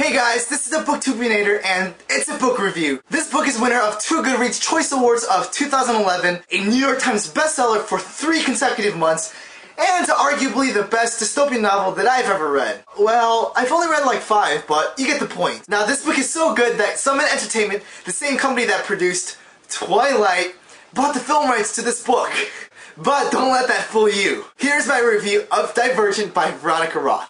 Hey guys, this is the BookTubenator and it's a book review. This book is winner of 2 Goodreads Choice Awards of 2011, a New York Times bestseller for 3 consecutive months, and arguably the best dystopian novel that I've ever read. Well, I've only read like 5, but you get the point. Now this book is so good that SUMMIT Entertainment, the same company that produced Twilight, bought the film rights to this book. But don't let that fool you. Here's my review of Divergent by Veronica Roth.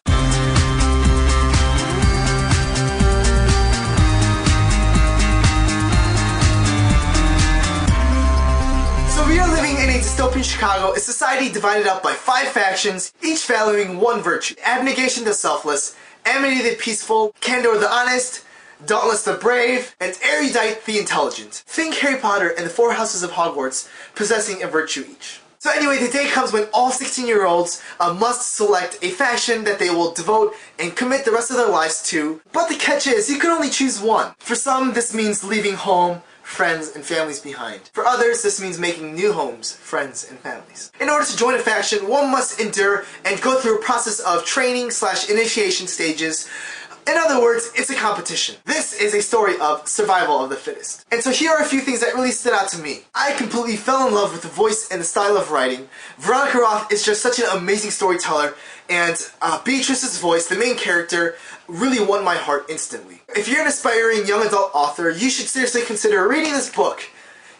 So we are living in a dystopian Chicago, a society divided up by 5 factions, each valuing one virtue: abnegation the selfless, amity the peaceful, candor the honest, dauntless the brave, and erudite the intelligent. Think Harry Potter and the 4 houses of Hogwarts possessing a virtue each. So anyway, the day comes when all 16-year-olds must select a faction that they will devote and commit the rest of their lives to. But the catch is, you can only choose one. For some, this means leaving home, friends, and families behind. For others, this means making new homes, friends, and families. In order to join a faction, one must endure and go through a process of training/initiation stages. In other words, it's a competition. This is a story of survival of the fittest. And so here are a few things that really stood out to me. I completely fell in love with the voice and the style of writing. Veronica Roth is just such an amazing storyteller, and Beatrice's voice, the main character, really won my heart instantly. If you're an aspiring young adult author, you should seriously consider reading this book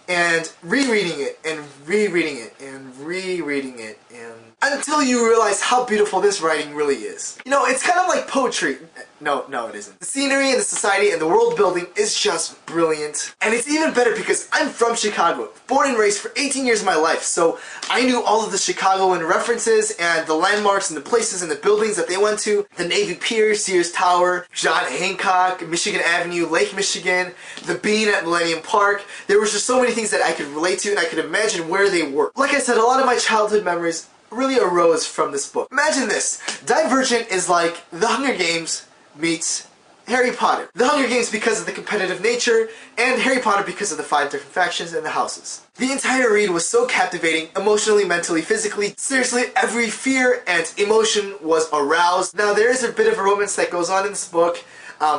and rereading it and rereading it and rereading it and until you realize how beautiful this writing really is. You know, it's kind of like poetry. No, it isn't. The scenery and the society and the world building is just brilliant. And it's even better because I'm from Chicago, born and raised for 18 years of my life, so I knew all of the Chicagoan references and the landmarks and the places and the buildings that they went to. The Navy Pier, Sears Tower, John Hancock, Michigan Avenue, Lake Michigan, the Bean at Millennium Park. There was just so many things that I could relate to and I could imagine where they were. Like I said, a lot of my childhood memories really arose from this book. Imagine this. Divergent is like The Hunger Games meets Harry Potter. The Hunger Games because of the competitive nature, and Harry Potter because of the 5 different factions and the houses. The entire read was so captivating, emotionally, mentally, physically. Seriously, every fear and emotion was aroused. Now there is a bit of a romance that goes on in this book,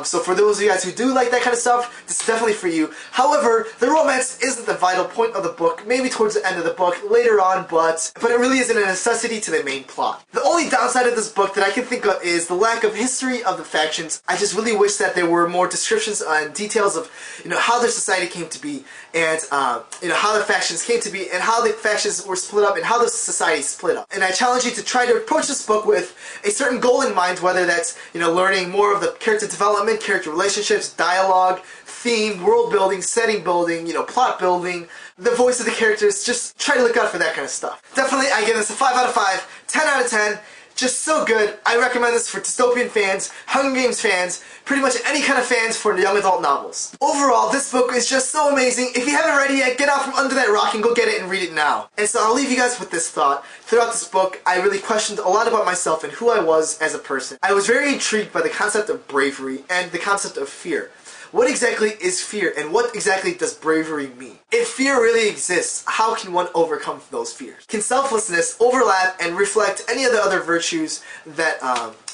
so for those of you guys who do like that kind of stuff, this is definitely for you. However, the romance isn't the vital point of the book, maybe towards the end of the book, later on, but it really isn't a necessity to the main plot. The only downside of this book that I can think of is the lack of history of the factions. I just really wish that there were more descriptions and details of, how their society came to be, and how the factions came to be, and how the factions were split up, and how the society split up. And I challenge you to try to approach this book with a certain goal in mind, whether that's, learning more of the character development, character relationships, dialogue, theme, world building, setting building, plot building, the voice of the characters. Just try to look out for that kind of stuff. Definitely, I give this a 5 out of 5, 10 out of 10. Just so good. I recommend this for dystopian fans, Hunger Games fans, pretty much any kind of fans for young adult novels. Overall, this book is just so amazing. If you haven't read it yet, get out from under that rock and go get it and read it now. And so I'll leave you guys with this thought. Throughout this book, I really questioned a lot about myself and who I was as a person. I was very intrigued by the concept of bravery and the concept of fear. What exactly is fear, and what exactly does bravery mean? If fear really exists, how can one overcome those fears? Can selflessness overlap and reflect any of the other virtues that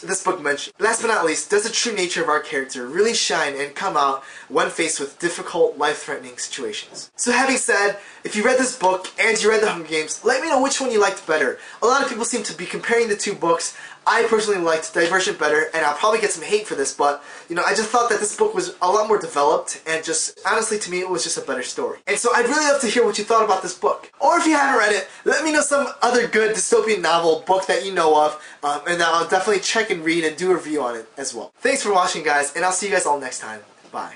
this book mentioned? Last but not least, does the true nature of our character really shine and come out when faced with difficult, life-threatening situations? So having said, if you read this book and you read The Hunger Games, let me know which one you liked better. A lot of people seem to be comparing the 2 books. I personally liked Divergent better, and I'll probably get some hate for this, but, I just thought that this book was a lot more developed, and just, honestly, to me, it was just a better story. And so I'd really love to hear what you thought about this book. Or if you haven't read it, let me know some other good dystopian novel book that you know of, and I'll definitely check and read and do a review on it as well. Thanks for watching, guys, and I'll see you guys all next time. Bye.